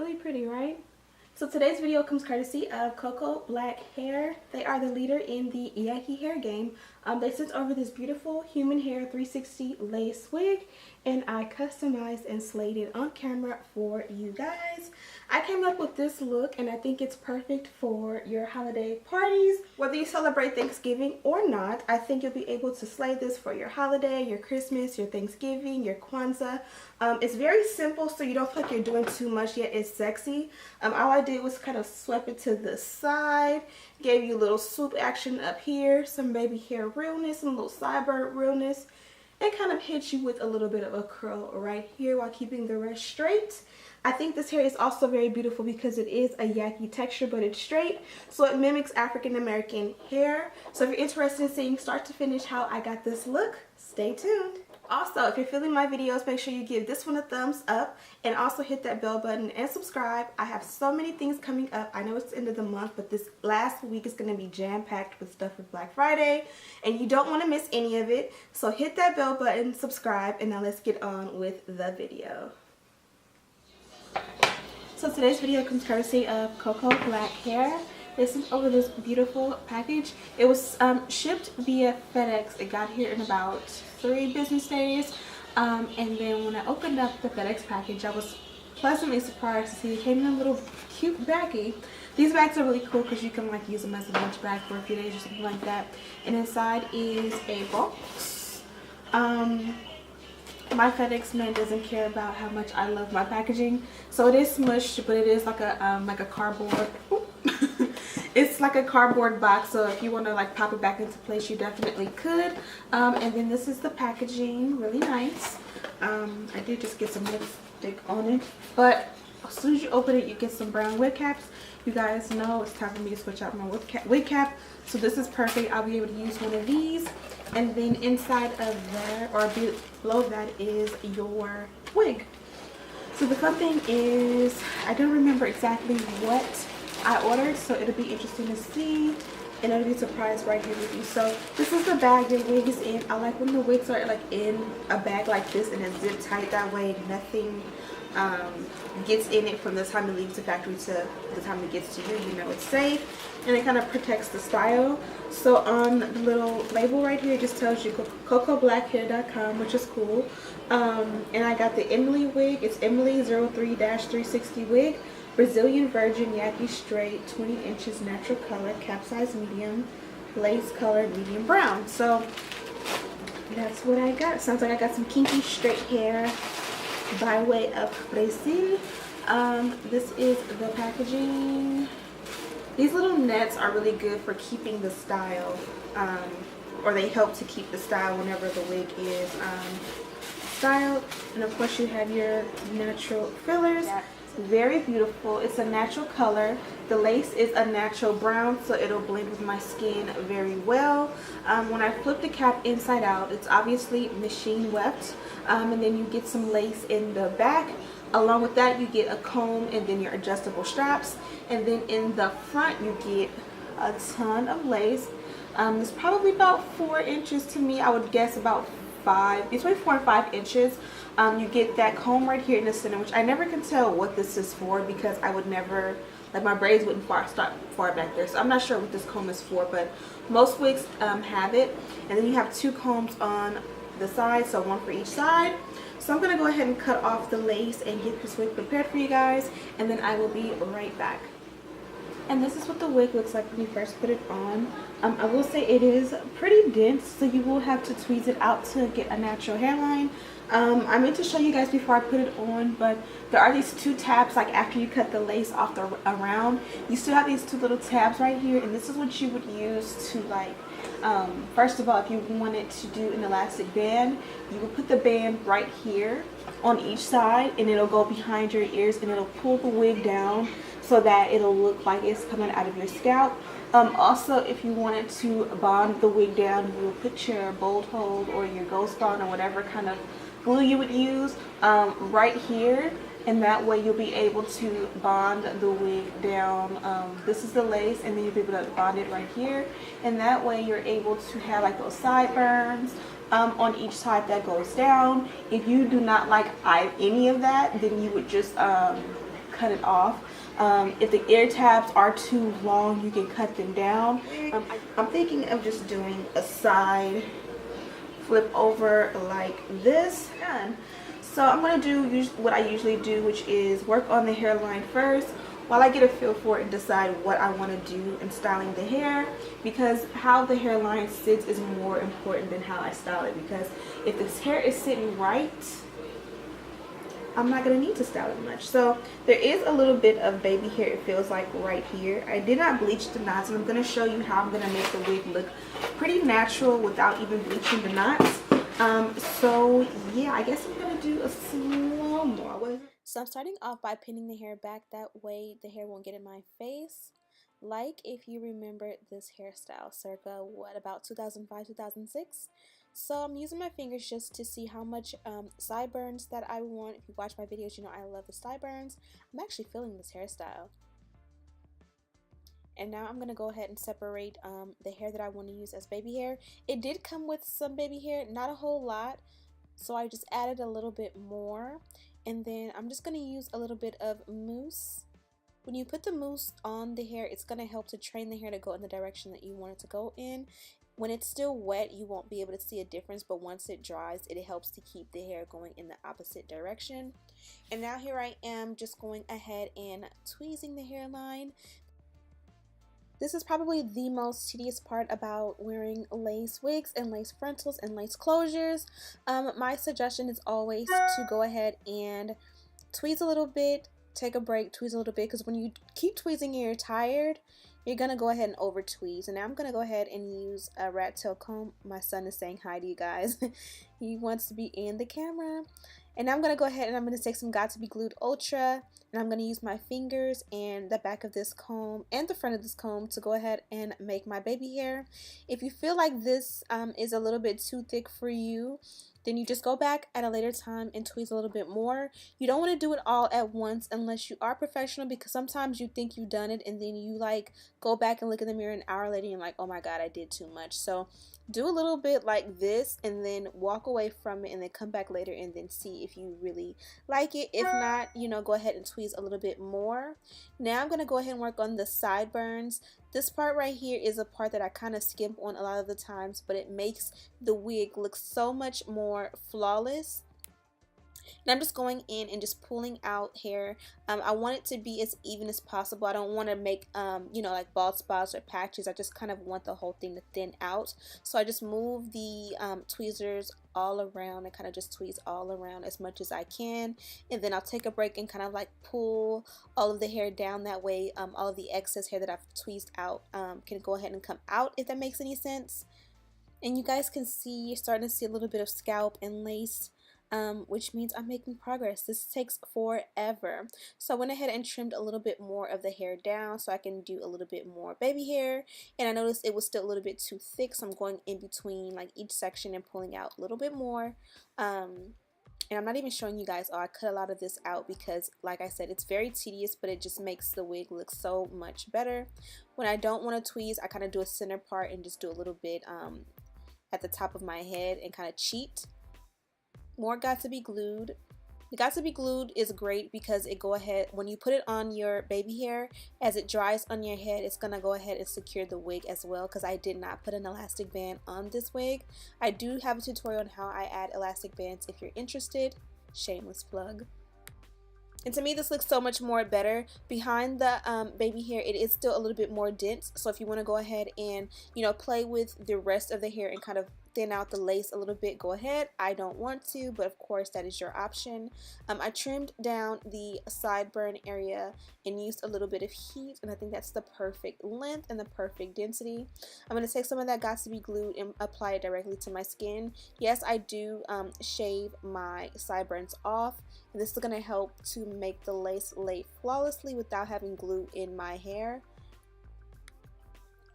Really pretty, right? So today's video comes courtesy of Coco Black Hair. They are the leader in the Yaki hair game. They sent over this beautiful human hair 360 lace wig, and I customized and slayed it on camera for you guys. I came up with this look, and I think it's perfect for your holiday parties. Whether you celebrate Thanksgiving or not, I think you'll be able to slay this for your holiday, your Christmas, your Thanksgiving, your Kwanzaa. It's very simple, so you don't feel like you're doing too much, yet it's sexy. All I did was kind of sweep it to the side, gave you a little swoop action up here, some baby hair realness, some little sideburn realness, and kind of hit you with a little bit of a curl right here while keeping the rest straight. I think this hair is also very beautiful because it is a yaki texture, but it's straight, so it mimics African American hair. So if you're interested in seeing start to finish how I got this look, stay tuned. Also, if you're feeling my videos, make sure you give this one a thumbs up and also hit that bell button and subscribe. I have so many things coming up. I know it's the end of the month, but this last week is going to be jam-packed with stuff for Black Friday, and you don't want to miss any of it. So hit that bell button, subscribe, and now let's get on with the video. So today's video comes courtesy of Coco Black Hair. They sent over this beautiful package. It was shipped via FedEx. It got here in about 3 business days. And then when I opened up the FedEx package, I was pleasantly surprised to see it came in a little cute baggie. These bags are really cool because you can like use them as a lunch bag for a few days or something like that. And inside is a box. My FedEx man doesn't care about how much I love my packaging, so it is smushed, but it is like a cardboard. It's like a cardboard box, so if you want to like pop it back into place, you definitely could. And then this is the packaging, really nice. I did just get some lipstick on it, but as soon as you open it, you get some brown wig caps. You guys know it's time for me to switch out my wig cap, so this is perfect. I'll be able to use one of these, and then inside of that, or below that, is your wig. So the fun thing is, I don't remember exactly what I ordered, so it'll be interesting to see, and it'll be a surprise right here with you. So this is the bag your wig is in. I like when the wigs are like in a bag like this and it's zip tight, that way nothing gets in it from the time it leaves the factory to the time it gets to you. You know it's safe, and it kind of protects the style. So on the little label right here, it just tells you cocoblackhair.com, which is cool. And I got the Emily wig. It's Emily 03-360 wig, Brazilian virgin yaki straight, 20 inches, natural color, cap size medium, lace color, medium brown. So that's what I got. Sounds like I got some kinky straight hair by way of Brazil. This is the packaging. These little nets are really good for keeping the style, or they help to keep the style whenever the wig is styled. And of course you have your natural fillers. Very beautiful. It's a natural color. The lace is a natural brown, so it'll blend with my skin very well. When I flip the cap inside out, it's obviously machine weft, and then you get some lace in the back. Along with that, you get a comb and then your adjustable straps, and then in the front you get a ton of lace. It's probably about 4 inches to me. I would guess about 5, between 4 and 5 inches. You get that comb right here in the center, which I never can tell what this is for because I would never, like my braids wouldn't start far back there, so I'm not sure what this comb is for, but most wigs have it. And then you have 2 combs on the side, so 1 for each side. So I'm going to go ahead and cut off the lace and get this wig prepared for you guys, and then I will be right back. And this is what the wig looks like when you first put it on. I will say it is pretty dense, so you will have to tweeze it out to get a natural hairline. I meant to show you guys before I put it on, but there are these 2 tabs, like after you cut the lace off the around, you still have these 2 little tabs right here, and this is what you would use to like, first of all, if you wanted to do an elastic band, you would put the band right here on each side, and it'll go behind your ears, and it'll pull the wig down so that it'll look like it's coming out of your scalp. Also, if you wanted to bond the wig down, you would put your bolt hold or your ghost bond or whatever kind of glue you would use right here, and that way you'll be able to bond the wig down. This is the lace, and then you'll be able to bond it right here, and that way you're able to have like those sideburns on each side that goes down. If you do not like any of that, then you would just cut it off. If the ear tabs are too long, you can cut them down. I'm thinking of just doing a side flip over like this. Done. So I'm going to do what I usually do, which is work on the hairline first while I get a feel for it and decide what I want to do in styling the hair, because how the hairline sits is more important than how I style it, because if this hair is sitting right, I'm not going to need to style it much. So there is a little bit of baby hair, it feels like, right here. I did not bleach the knots, and I'm going to show you how I'm going to make the wig look pretty natural without even bleaching the knots. So yeah, I guess I'm going to do a slow-mo. So I'm starting off by pinning the hair back, that way the hair won't get in my face. Like if you remember this hairstyle circa what, about 2005, 2006. So I'm using my fingers just to see how much sideburns that I want. If you watch my videos, you know I love the sideburns. I'm actually feeling this hairstyle. And now I'm going to go ahead and separate the hair that I want to use as baby hair. It did come with some baby hair, not a whole lot, so I just added a little bit more. And then I'm just going to use a little bit of mousse. When you put the mousse on the hair, it's going to help to train the hair to go in the direction that you want it to go in. When it's still wet, you won't be able to see a difference, but once it dries, it helps to keep the hair going in the opposite direction. And now here I am just going ahead and tweezing the hairline. This is probably the most tedious part about wearing lace wigs and lace frontals and lace closures. My suggestion is always to go ahead and tweeze a little bit, take a break, tweeze a little bit, because when you keep tweezing and you're tired, you're going to go ahead and over tweeze. And now I'm going to go ahead and use a rat tail comb. My son is saying hi to you guys. He wants to be in the camera. And now I'm going to go ahead and I'm going to take some Got To Be Glued Ultra, and I'm going to use my fingers and the back of this comb and the front of this comb to go ahead and make my baby hair. If you feel like this is a little bit too thick for you, then you just go back at a later time and tweeze a little bit more. You don't want to do it all at once unless you are professional, because sometimes you think you've done it and then you like go back and look in the mirror an hour later and you're like, oh my god, I did too much. So do a little bit like this and then walk away from it and then come back later and then see if you really like it. If not, you know, go ahead and tweeze a little bit more. Now I'm going to go ahead and work on the sideburns. This part right here is a part that I kind of skimp on a lot of the times, but it makes the wig look so much more flawless. And I'm just going in and just pulling out hair. I want it to be as even as possible. I don't want to make, you know, like bald spots or patches. I just kind of want the whole thing to thin out. So I just move the tweezers all around and kind of just tweeze all around as much as I can. And then I'll take a break and kind of like pull all of the hair down. That way all of the excess hair that I've tweezed out can go ahead and come out, if that makes any sense. And you guys can see, you're starting to see a little bit of scalp and lace, which means I'm making progress. This takes forever. So I went ahead and trimmed a little bit more of the hair down so I can do a little bit more baby hair. And I noticed it was still a little bit too thick, so I'm going in between like each section and pulling out a little bit more. And I'm not even showing you guys, I cut a lot of this out because, like I said, it's very tedious, but it just makes the wig look so much better. When I don't want to tweeze, I kind of do a center part and just do a little bit at the top of my head and kind of cheat. More Got To Be Glued. The Got To Be Glued is great because it go ahead, when you put it on your baby hair, as it dries on your head, it's gonna go ahead and secure the wig as well, because I did not put an elastic band on this wig. I do have a tutorial on how I add elastic bands if you're interested. Shameless plug. And to me, this looks so much more better. Behind the baby hair, it is still a little bit more dense. So if you want to go ahead and, you know, play with the rest of the hair and kind of thin out the lace a little bit, go ahead. I don't want to, but of course that is your option. I trimmed down the sideburn area and used a little bit of heat, and I think that's the perfect length and the perfect density. I'm going to take some of that Got To Be Glued and apply it directly to my skin. Yes, I do shave my sideburns off, and this is going to help to make the lace lay flawlessly without having glue in my hair.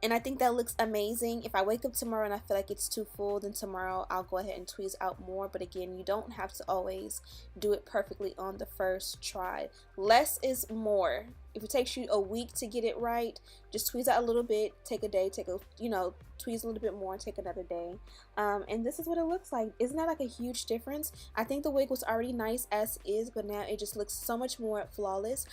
And I think that looks amazing. If I wake up tomorrow and I feel like it's too full, then tomorrow I'll go ahead and tweeze out more. But again, you don't have to always do it perfectly on the first try. Less is more. If it takes you a week to get it right, just tweeze out a little bit, take a day, you know, tweeze a little bit more and take another day. And this is what it looks like. Isn't that like a huge difference? I think the wig was already nice as is, but now it just looks so much more flawless.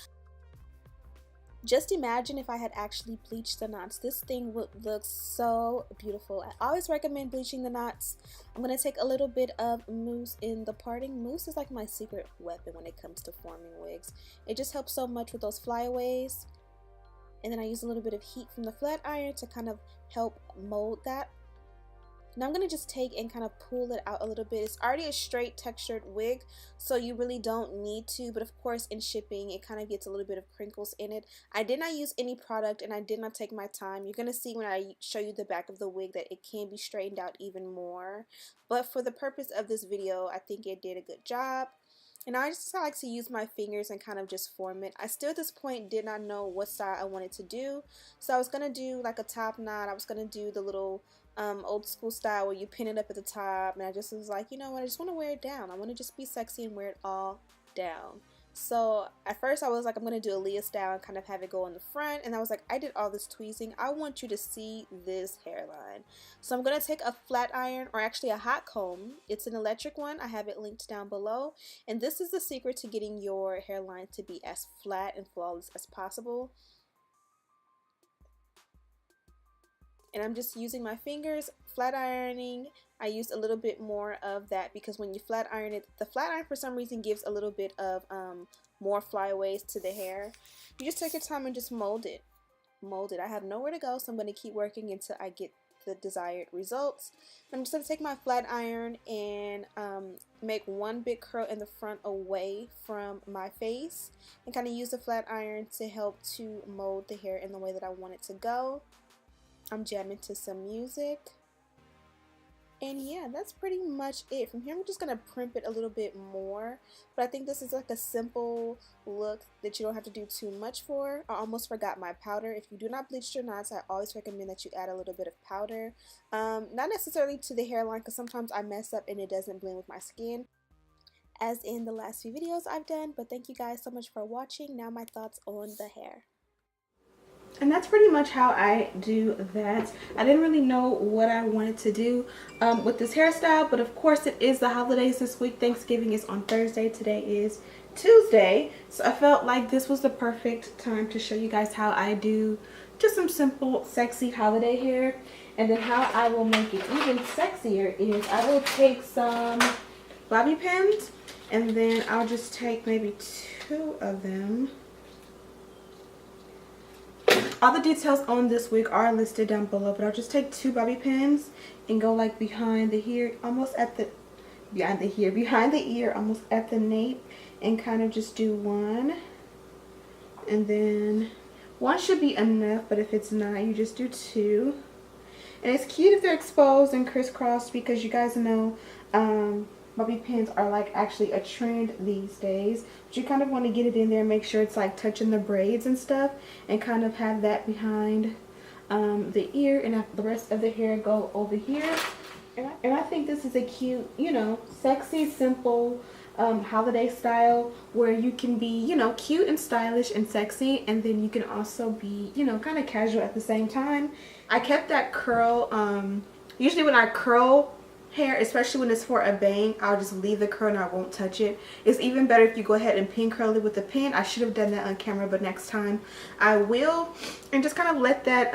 Just imagine if I had actually bleached the knots. This thing would look so beautiful. I always recommend bleaching the knots. I'm going to take a little bit of mousse in the parting. Mousse is like my secret weapon when it comes to forming wigs. It just helps so much with those flyaways. And then I use a little bit of heat from the flat iron to kind of help mold that. Now I'm going to just take and kind of pull it out a little bit. It's already a straight textured wig, so you really don't need to, but of course in shipping it kind of gets a little bit of crinkles in it. I did not use any product and I did not take my time. You're going to see when I show you the back of the wig that it can be straightened out even more. But for the purpose of this video, I think it did a good job. And I just like to use my fingers and kind of just form it. I still at this point did not know what style I wanted to do. So I was going to do like a top knot. I was going to do the little old school style where you pin it up at the top. And I just was like, you know what, I just want to wear it down. I want to just be sexy and wear it all down. So at first I was like, I'm going to do a Leah style and kind of have it go in the front. And I was like, I did all this tweezing. I want you to see this hairline. So I'm going to take a flat iron, or actually a hot comb. It's an electric one. I have it linked down below. And this is the secret to getting your hairline to be as flat and flawless as possible. And I'm just using my fingers, flat ironing. I used a little bit more of that because when you flat iron it, the flat iron for some reason gives a little bit of more flyaways to the hair. You just take your time and just mold it. Mold it. I have nowhere to go, so I'm going to keep working until I get the desired results. I'm just going to take my flat iron and make one big curl in the front away from my face and kind of use the flat iron to help to mold the hair in the way that I want it to go. I'm jamming to some music. And yeah, that's pretty much it. From here I'm just going to primp it a little bit more. But I think this is like a simple look that you don't have to do too much for. I almost forgot my powder. If you do not bleach your knots, I always recommend that you add a little bit of powder. Not necessarily to the hairline because sometimes I mess up and it doesn't blend with my skin, as in the last few videos I've done. But thank you guys so much for watching. Now my thoughts on the hair. And that's pretty much how I do that. I didn't really know what I wanted to do with this hairstyle, but of course it is the holidays this week. Thanksgiving is on Thursday. Today is Tuesday. So I felt like this was the perfect time to show you guys how I do just some simple, sexy holiday hair. And then how I will make it even sexier is I will take some bobby pins, and then I'll just take maybe 2 of them. All the details on this wig are listed down below, but I'll just take 2 bobby pins and go like behind the ear, almost at the behind the ear, almost at the nape, and kind of just do 1, and then 1 should be enough, but if it's not, you just do 2. And it's cute if they're exposed and crisscrossed because you guys know bobby pins are like actually a trend these days, but you kind of want to get it in there, make sure it's like touching the braids and stuff, and kind of have that behind the ear, and the rest of the hair go over here. And I think this is a cute, you know, sexy, simple holiday style where you can be, you know, cute and stylish and sexy, and then you can also be, you know, kind of casual at the same time. I kept that curl. Usually when I curl hair, especially when it's for a bang, I'll just leave the curl and I won't touch it. It's even better if you go ahead and pin curl it with a pin. I should have done that on camera, but next time I will. And just kind of let that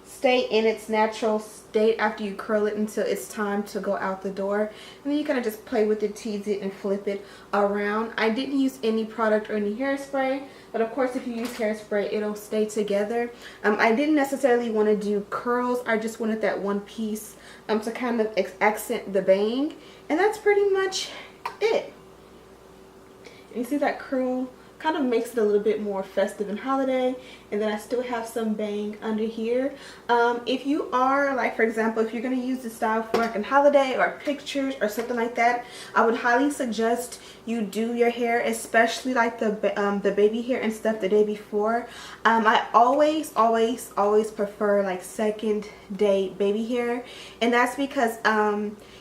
stay in its natural state after you curl it until it's time to go out the door. And then you kind of just play with it, tease it, and flip it around. I didn't use any product or any hairspray, but of course if you use hairspray it'll stay together. I didn't necessarily want to do curls. I just wanted that one piece to kind of accent the bang, and that's pretty much it. And you see that curl kind of makes it a little bit more festive and holiday, and then I still have some bang under here. If you are, like for example, if you're going to use this style for like a holiday or pictures or something like that, I would highly suggest you do your hair, especially like the baby hair and stuff, the day before. I always prefer like second day baby hair, and that's because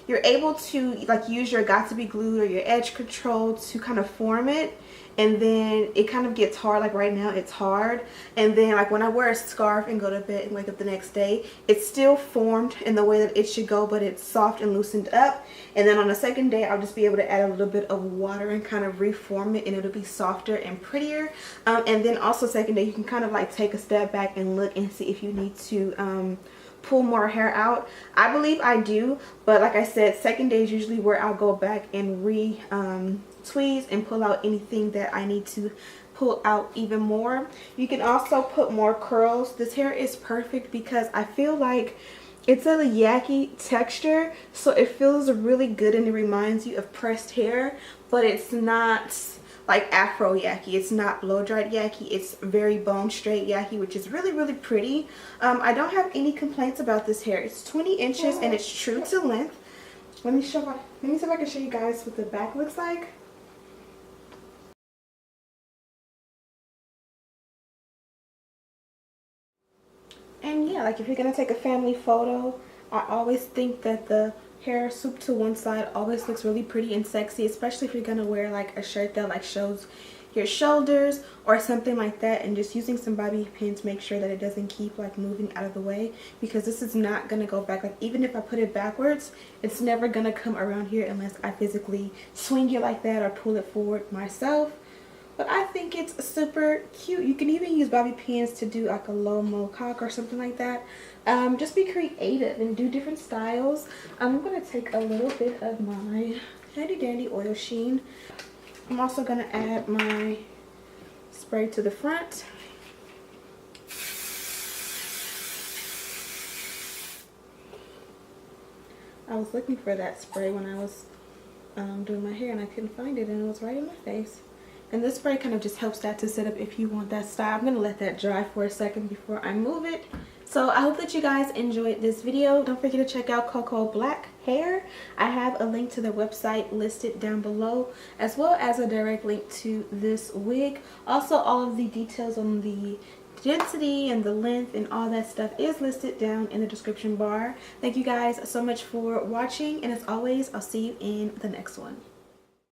you're able to like use your got to be glue or your edge control to kind of form it, and then then it kind of gets hard. Like right now it's hard, and then like when I wear a scarf and go to bed and wake up the next day, it's still formed in the way that it should go, but it's soft and loosened up. And then on the second day I'll just be able to add a little bit of water and kind of reform it, and it'll be softer and prettier. And then also second day you can kind of like take a step back and look and see if you need to pull more hair out. I believe I do, but like I said, second day is usually where I'll go back and tweeze and pull out anything that I need to pull out even more. You can also put more curls. This hair is perfect because I feel like it's a yucky texture, so it feels really good and it reminds you of pressed hair, but it's not like afro yaki. It's not blow dried yaki. It's very bone straight yaki, which is really, really pretty. I don't have any complaints about this hair. It's 20 inches and it's true to length. Let me see if I can show you guys what the back looks like. And yeah, like if you're gonna take a family photo, I always think that the hair swooped to one side always looks really pretty and sexy, especially if you're gonna wear like a shirt that like shows your shoulders or something like that. And just using some bobby pins, make sure that it doesn't keep like moving out of the way, because this is not gonna go back. Like even if I put it backwards, it's never gonna come around here unless I physically swing it like that or pull it forward myself. But I think it's super cute. You can even use bobby pins to do like a low mohawk or something like that. Just be creative and do different styles. I'm going to take a little bit of my handy dandy oil sheen. I'm also going to add my spray to the front. I was looking for that spray when I was doing my hair and I couldn't find it, and it was right in my face. And this spray kind of just helps that to set up if you want that style. I'm going to let that dry for a second before I move it. So I hope that you guys enjoyed this video. Don't forget to check out Coco Black Hair. I have a link to their website listed down below, as well as a direct link to this wig. Also, all of the details on the density and the length and all that stuff is listed down in the description bar. Thank you guys so much for watching, and as always, I'll see you in the next one.